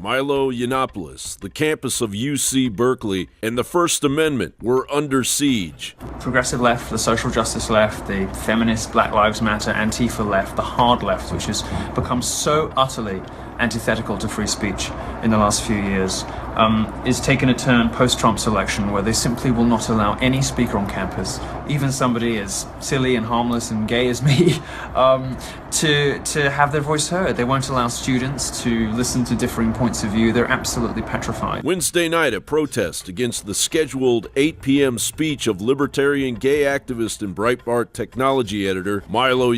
Milo, the campus of UC Berkeley, and the First Amendment were under siege. Progressive left, the social justice left, the feminist Black Lives Matter, Antifa left, the hard left, which has become so utterly antithetical to free speech in the last few years, is taking a turn post-Trump's election where they simply will not allow any speaker on campus, even somebody as silly and harmless and gay as me, to have their voice heard. They won't allow students to listen to differing points of view. They're absolutely petrified. Wednesday night, a protest against the scheduled 8 p.m. speech of libertarian gay activist and Breitbart technology editor Milo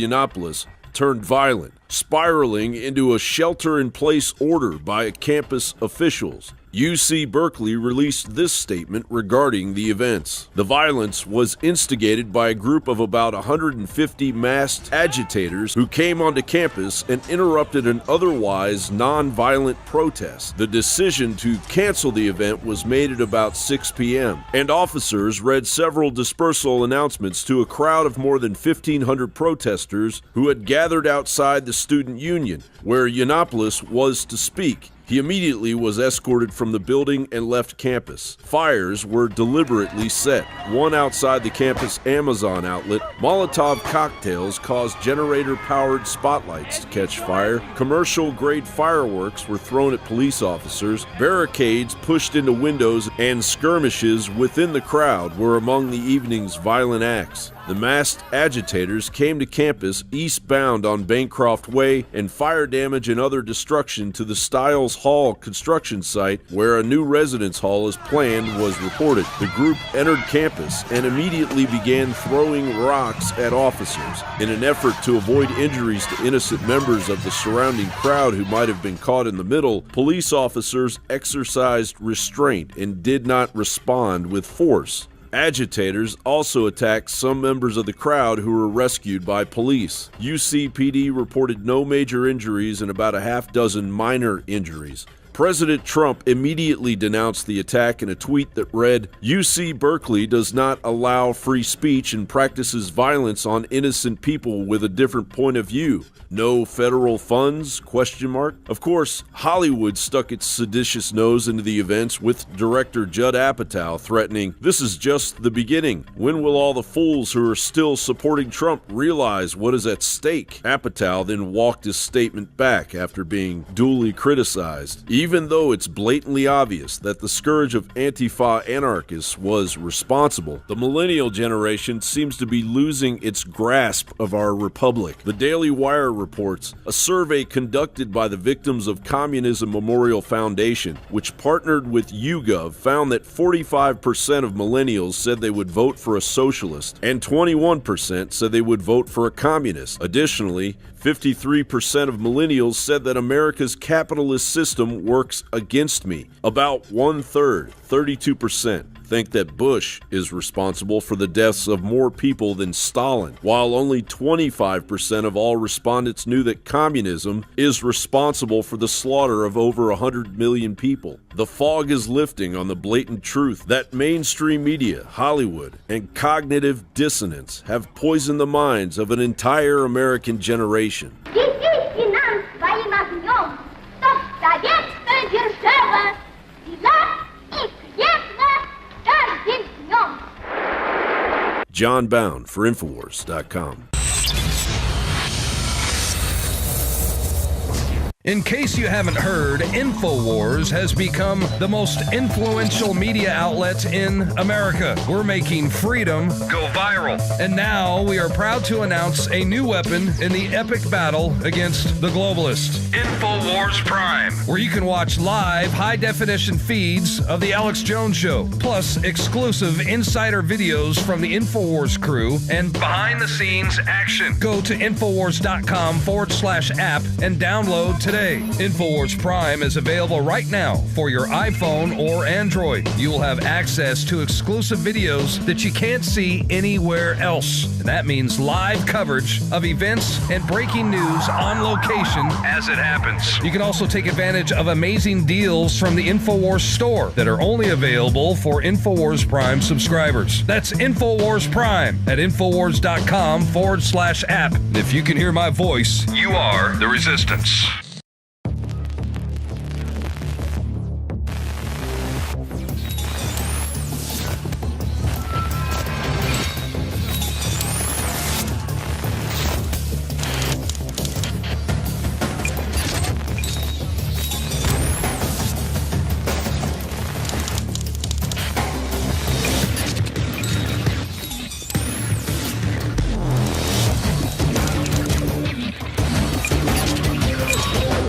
turned violent, spiraling into a shelter-in-place order by campus officials. UC Berkeley released this statement regarding the events. The violence was instigated by a group of about 150 masked agitators who came onto campus and interrupted an otherwise non-violent protest. The decision to cancel the event was made at about 6 p.m., and officers read several dispersal announcements to a crowd of more than 1,500 protesters who had gathered outside the student union, where Yiannopoulos was to speak. He immediately was escorted from the building and left campus. Fires were deliberately set. One outside the campus Amazon outlet, Molotov cocktails caused generator-powered spotlights to catch fire. Commercial-grade fireworks were thrown at police officers. Barricades pushed into windows, and skirmishes within the crowd were among the evening's violent acts. The masked agitators came to campus eastbound on Bancroft Way, and fire damage and other destruction to the Stiles Hall construction site, where a new residence hall is planned, was reported. The group entered campus and immediately began throwing rocks at officers. In an effort to avoid injuries to innocent members of the surrounding crowd who might have been caught in the middle, police officers exercised restraint and did not respond with force. Agitators also attacked some members of the crowd who were rescued by police. UCPD reported no major injuries and about a half dozen minor injuries. President Trump immediately denounced the attack in a tweet that read, "UC Berkeley does not allow free speech and practices violence on innocent people with a different point of view. No federal funds? ? Of course, Hollywood stuck its seditious nose into the events, with director Judd Apatow threatening, "This is just the beginning. When will all the fools who are still supporting Trump realize what is at stake?" Apatow then walked his statement back after being duly criticized. Even though it's blatantly obvious that the scourge of Antifa anarchists was responsible, the millennial generation seems to be losing its grasp of our republic. The Daily Wire reports a survey conducted by the Victims of Communism Memorial Foundation, which partnered with YouGov, found that 45% of millennials said they would vote for a socialist, and 21% said they would vote for a communist. Additionally, 53% of millennials said that America's capitalist system works against me. About one-third, 32%, think that Bush is responsible for the deaths of more people than Stalin, while only 25% of all respondents knew that communism is responsible for the slaughter of over 100 million people. The fog is lifting on the blatant truth that mainstream media, Hollywood, and cognitive dissonance have poisoned the minds of an entire American generation. John Bound for Infowars.com. In case you haven't heard, InfoWars has become the most influential media outlet in America. We're making freedom go viral. And now we are proud to announce a new weapon in the epic battle against the globalists. InfoWars Prime, where you can watch live high-definition feeds of The Alex Jones Show, plus exclusive insider videos from the InfoWars crew and behind-the-scenes action. Go to Infowars.com/app and download today. InfoWars Prime is available right now for your iPhone or Android. You will have access to exclusive videos that you can't see anywhere else. And that means live coverage of events and breaking news on location as it happens. You can also take advantage of amazing deals from the InfoWars store that are only available for InfoWars Prime subscribers. That's InfoWars Prime at Infowars.com/app. And if you can hear my voice, you are the resistance.